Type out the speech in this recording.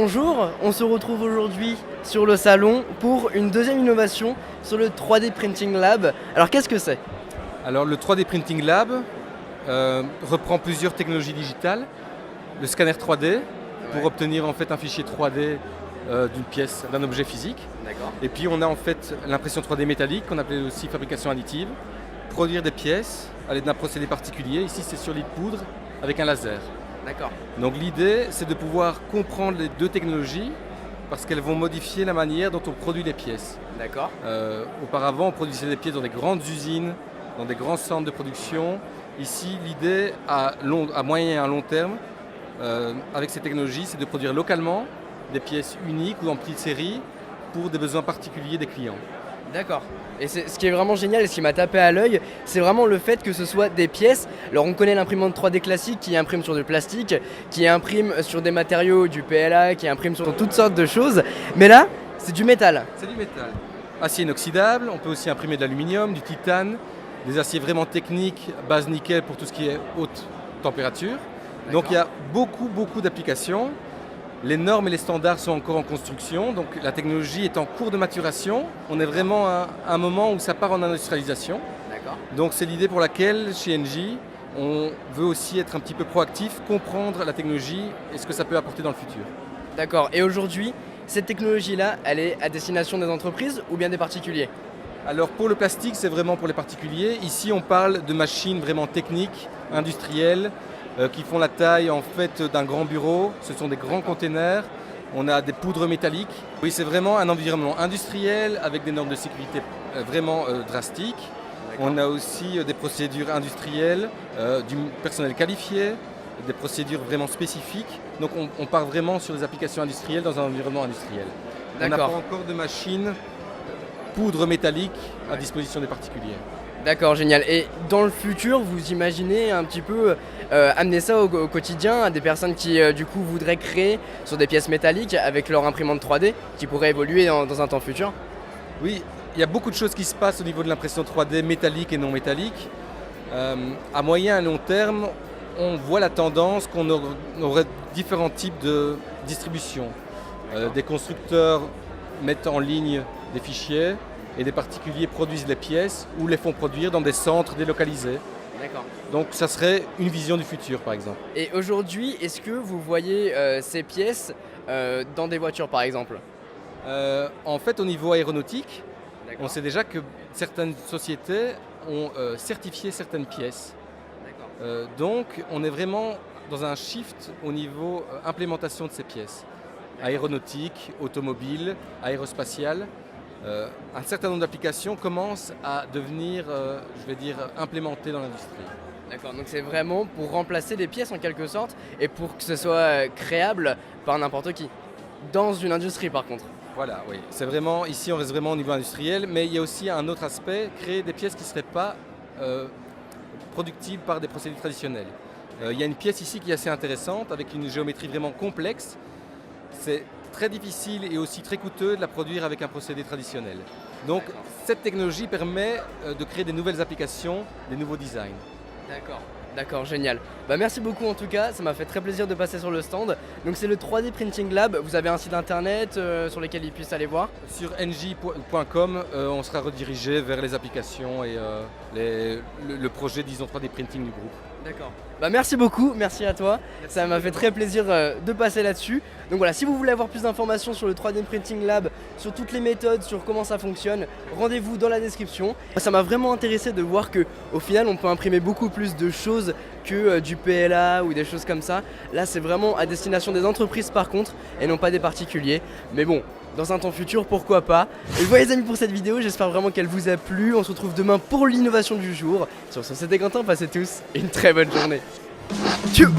Bonjour, on se retrouve aujourd'hui sur le salon pour une deuxième innovation sur le 3D Printing Lab. Alors qu'est-ce que c'est? Alors le 3D Printing Lab reprend plusieurs technologies digitales. Le scanner 3D pour obtenir en fait un fichier 3D d'une pièce, d'un objet physique. D'accord. Et puis on a en fait l'impression 3D métallique qu'on appelle aussi fabrication additive. Produire des pièces à l'aide d'un procédé particulier. Ici c'est sur lit de poudre avec un laser. D'accord. Donc l'idée c'est de pouvoir comprendre les deux technologies parce qu'elles vont modifier la manière dont on produit les pièces. D'accord. Auparavant on produisait des pièces dans des grandes usines, dans des grands centres de production. Ici l'idée à moyen et à long terme avec ces technologies c'est de produire localement des pièces uniques ou en petite série pour des besoins particuliers des clients. D'accord. Et ce qui est vraiment génial et ce qui m'a tapé à l'œil, c'est vraiment le fait que ce soit des pièces. Alors on connaît l'imprimante 3D classique qui imprime sur du plastique, qui imprime sur des matériaux, du PLA, qui imprime sur toutes sortes de choses. Mais là, c'est du métal. C'est du métal. Acier inoxydable, on peut aussi imprimer de l'aluminium, du titane, des aciers vraiment techniques, base nickel pour tout ce qui est haute température. Donc il y a beaucoup d'applications. Les normes et les standards sont encore en construction, donc la technologie est en cours de maturation. On est vraiment à un moment où ça part en industrialisation. D'accord. Donc c'est l'idée pour laquelle chez Engie, on veut aussi être un petit peu proactif, comprendre la technologie et ce que ça peut apporter dans le futur. D'accord. Et aujourd'hui, cette technologie-là, elle est à destination des entreprises ou bien des particuliers? Alors pour le plastique, c'est vraiment pour les particuliers. Ici, on parle de machines vraiment techniques, industrielles, qui font la taille en fait d'un grand bureau. Ce sont des grands containers. On a des poudres métalliques. Oui, c'est vraiment un environnement industriel avec des normes de sécurité vraiment drastiques. On a aussi des procédures industrielles, du personnel qualifié, des procédures vraiment spécifiques. Donc on part vraiment sur des applications industrielles dans un environnement industriel. On n'a pas encore de machines poudre métallique à disposition des particuliers. D'accord, génial. Et dans le futur, vous imaginez un petit peu amener ça au quotidien à des personnes qui du coup voudraient créer sur des pièces métalliques avec leur imprimante 3D qui pourrait évoluer dans un temps futur? Oui, il y a beaucoup de choses qui se passent au niveau de l'impression 3D métallique et non métallique. À moyen et long terme, on voit la tendance qu'on aurait différents types de distribution. Des constructeurs mettent en ligne des fichiers et des particuliers produisent les pièces ou les font produire dans des centres délocalisés. D'accord. Donc ça serait une vision du futur par exemple. Et aujourd'hui, est-ce que vous voyez ces pièces dans des voitures par exemple? En fait au niveau aéronautique, on sait déjà que certaines sociétés ont certifié certaines pièces. Donc on est vraiment dans un shift au niveau implémentation de ces pièces. Aéronautique, automobile, aérospatiale. Un certain nombre d'applications commencent à devenir, implémentées dans l'industrie. D'accord, donc c'est vraiment pour remplacer les pièces en quelque sorte et pour que ce soit créable par n'importe qui. Dans une industrie par contre. Voilà, oui. C'est vraiment, ici on reste vraiment au niveau industriel, mais il y a aussi un autre aspect, créer des pièces qui ne seraient pas productibles par des procédés traditionnels. Il y a une pièce ici qui est assez intéressante, avec une géométrie vraiment complexe. C'est très difficile et aussi très coûteux de la produire avec un procédé traditionnel. Donc cette technologie permet de créer des nouvelles applications, des nouveaux designs. D'accord, génial. Merci beaucoup en tout cas, ça m'a fait très plaisir de passer sur le stand. Donc c'est le 3D Printing Lab, vous avez un site internet sur lequel ils puissent aller voir? Sur Engie.com, on sera redirigé vers les applications et le projet, disons, 3D Printing du groupe. D'accord. Merci beaucoup, merci à toi. Ça m'a fait très plaisir de passer là-dessus. Donc voilà, si vous voulez avoir plus d'informations sur le 3D Printing Lab, sur toutes les méthodes, sur comment ça fonctionne, rendez-vous dans la description. Ça m'a vraiment intéressé de voir qu'au final, on peut imprimer beaucoup plus de choses que du PLA ou des choses comme ça. Là, c'est vraiment à destination des entreprises par contre, et non pas des particuliers. Mais bon, dans un temps futur, pourquoi pas. Et voilà les amis pour cette vidéo, j'espère vraiment qu'elle vous a plu. On se retrouve demain pour l'innovation du jour. Sur ce, c'était Quentin, passez tous une très bonne journée. Tchou.